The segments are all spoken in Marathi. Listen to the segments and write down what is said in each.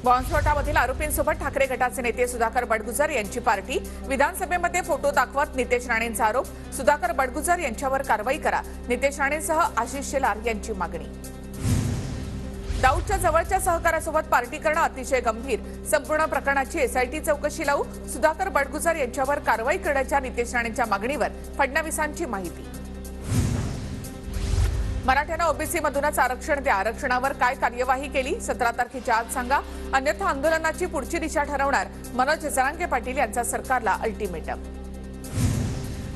बॉम्बस्फोटामधील आरोपींसोबत ठाकरे गटाचे नेते सुधाकर बडगुजर यांची पार्टी। विधानसभेमध्ये फोटो दाखवत नितेश राणेंचा आरोप। सुधाकर बडगुजर यांच्यावर कारवाई करा, नितेश राणेंसह आशिष शेलार यांची मागणी। दाऊदच्या जवळच्या सहकाऱ्यासोबत पार्टी करणं अतिशय गंभीर, संपूर्ण प्रकरणाची एसआयटी चौकशी लावू, सुधाकर बडगुजर यांच्यावर कारवाई करण्याच्या नितेश राणेंच्या मागणीवर फडणवीसांची माहिती। मराठ्यांना ओबीसी मधूनच आरक्षण द्या, आरक्षणावर काय कार्यवाही केली 17 तारखेच्या आत सांगा, अन्यथा आंदोलनाची पुढची दिशा ठरवणार, मनोज जरांगे पाटील यांचा सरकारला अल्टिमेटम।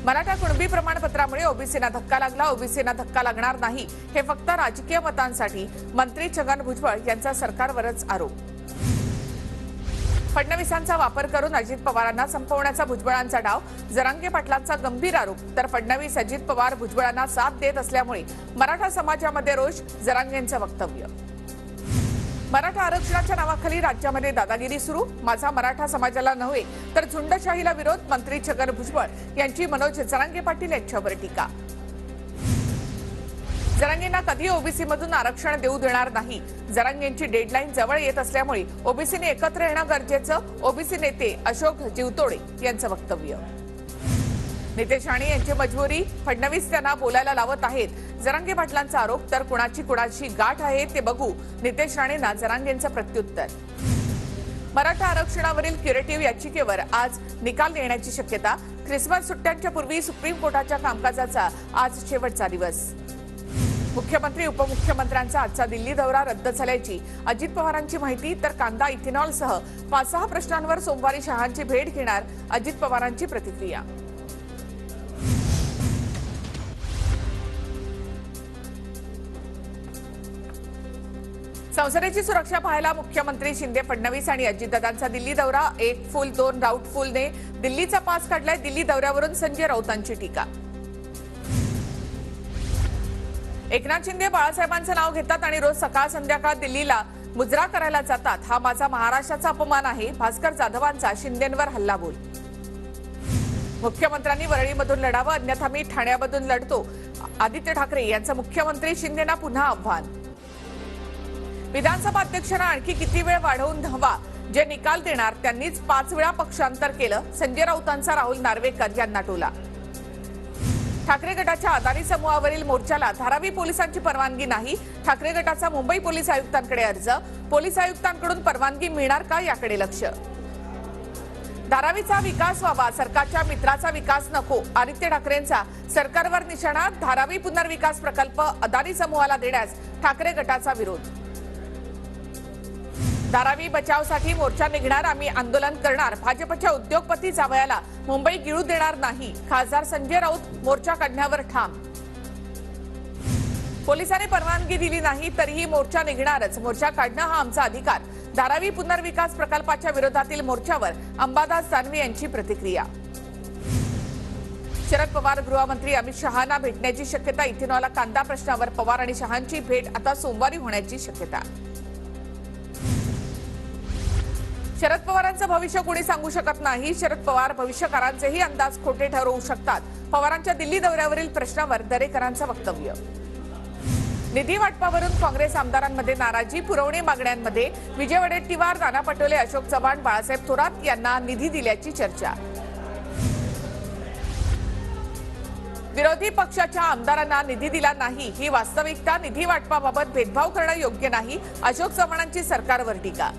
मराठा कुणबी प्रमाणपत्रामुळे ओबीसींना धक्का लागला, ओबीसींना धक्का लागणार नाही, हे फक्त राजकीय मतांसाठी, मंत्री छगन भुजबळ यांचा सरकारवरच आरोप। फडणवीसांचा वापर करून अजित पवारांना संपवण्याचा भुजबळांचा डाव, जरांगे पाटलांचा गंभीर आरोप। तर फडणवीस अजित पवार भुजबळांना साथ देत असल्यामुळे मराठा समाजामध्ये रोष, जरांगेंचं वक्तव्य। मराठा आरक्षणाच्या नावाखाली राज्यामध्ये दादागिरी सुरू, माझा मराठा समाजाला नव्हे तर झुंडशाहीला विरोध, मंत्री छगन भुजबळ यांची मनोज जरांगे पाटील यांच्यावर टीका। जरांगेंना कधी ओबीसी मधून आरक्षण देऊ देणार नाही, जरांगेंची डेडलाईन जवळ येत असल्यामुळे ओबीसीने एकत्र येणं गरजेचं, ओबीसी नेते अशोक जीवतोडे यांचं वक्तव्य। नितेश राणे यांची मजबुरी, फडणवीस त्यांना बोलायला लावत आहेत, जरांगे पाटलांचा आरोप। तर कुणाची गाठ आहे ते बघू, नितेश राणेंना जरांगेंचं प्रत्युत्तर। मराठा आरक्षणावरील क्युरेटिव्ह याचिकेवर आज निकाल येण्याची शक्यता, ख्रिसमस सुट्ट्यांच्या पूर्वी सुप्रीम कोर्टाच्या कामकाजाचा आज शेवटचा दिवस। मुख्यमंत्री उपमुख्यमंत्र्यांचा आजचा दिल्ली दौरा रद्द झाल्याची अजित पवारांची माहिती। तर कांदा, इथेनॉलसह 5-6 प्रश्नांवर सोमवारी शहांची भेट घेणार, अजित पवारांची प्रतिक्रिया। संसदेची सुरक्षा पाहायला मुख्यमंत्री शिंदे, फडणवीस आणि अजितदादांचा दिल्ली दौरा, 1 फुल 2 डाऊटफुलने दिल्लीचा पास काढलाय। दिल्ली दौऱ्यावरून संजय राऊतांची टीका। एकनाथ शिंदे बाळासाहेबांचं नाव घेतात आणि रोज सकाळ संध्याकाळ दिल्लीला मुजरा करायला जातात, हा माझा महाराष्ट्राचा अपमान आहे, भास्कर जाधवांचा शिंदेंवर हल्लाबोल। मुख्यमंत्र्यांनी वरळीमधून लढावं, अन्यथा मी ठाण्यामधून लढतो, आदित्य ठाकरे यांचं मुख्यमंत्री शिंदेंना पुन्हा आव्हान। विधानसभा अध्यक्षांना आणखी किती वेळ वाढवून हवा, जे निकाल देणार त्यांनीच 5 वेळा पक्षांतर केलं, संजय राऊतांचा राहुल नार्वेकर यांना टोला। ठाकरे गटाच्या अदानी समूहावरील मोर्चाला धारावी पोलिसांची परवानगी नाही, ठाकरे गटाचा मुंबई पोलीस आयुक्तांकडे अर्ज, पोलीस आयुक्तांकडून परवानगी मिळणार का याकडे लक्ष। धारावीचा विकास व्हावा, सरकारच्या मित्राचा विकास नको, आदित्य ठाकरेंचा सरकारवर निशाणा, धारावी पुनर्विकास प्रकल्प अदानी समूहाला देण्यास ठाकरे गटाचा विरोध। धारावी बचावसाठी मोर्चा निघणार, आम्ही आंदोलन करणार, भाजपच्या उद्योगपती जावयाला मुंबई गिळू देणार नाही, खासदार संजय राऊत मोर्चा काढण्यावर ठाम। पोलिसांनी परवानगी दिली नाही तरीही मोर्चा निघणारच, मोर्चा काढणं हा आमचा अधिकार, धारावी पुनर्विकास प्रकल्पाच्या विरोधातील मोर्चावर अंबादास दानवे यांची प्रतिक्रिया। शरद पवार गृहमंत्री अमित शहांना भेटण्याची शक्यता, इथेनॉल कांदा प्रश्नावर पवार आणि शहांची भेट आता सोमवारी होण्याची शक्यता। शरद पवारांचं भविष्य कोणी सांगू शकत नाही, शरद पवार भविष्यकारांचेही अंदाज खोटे ठरवू शकतात, पवारांच्या दिल्ली दौऱ्यावरील प्रश्नावर दरेकरांचं वक्तव्य। निधी वाटपावरून काँग्रेस आमदारांमध्ये नाराजी, पुरवणी मागण्यांमध्ये विजय वडेट्टीवार, नाना पटोले, अशोक चव्हाण, बाळासाहेब थोरात यांना निधी दिल्याची चर्चा। विरोधी पक्षाच्या आमदारांना निधी दिला नाही ही वास्तविकता, निधी वाटपाबाबत भेदभाव करणं योग्य नाही, अशोक चव्हाणांची सरकारवर टीका।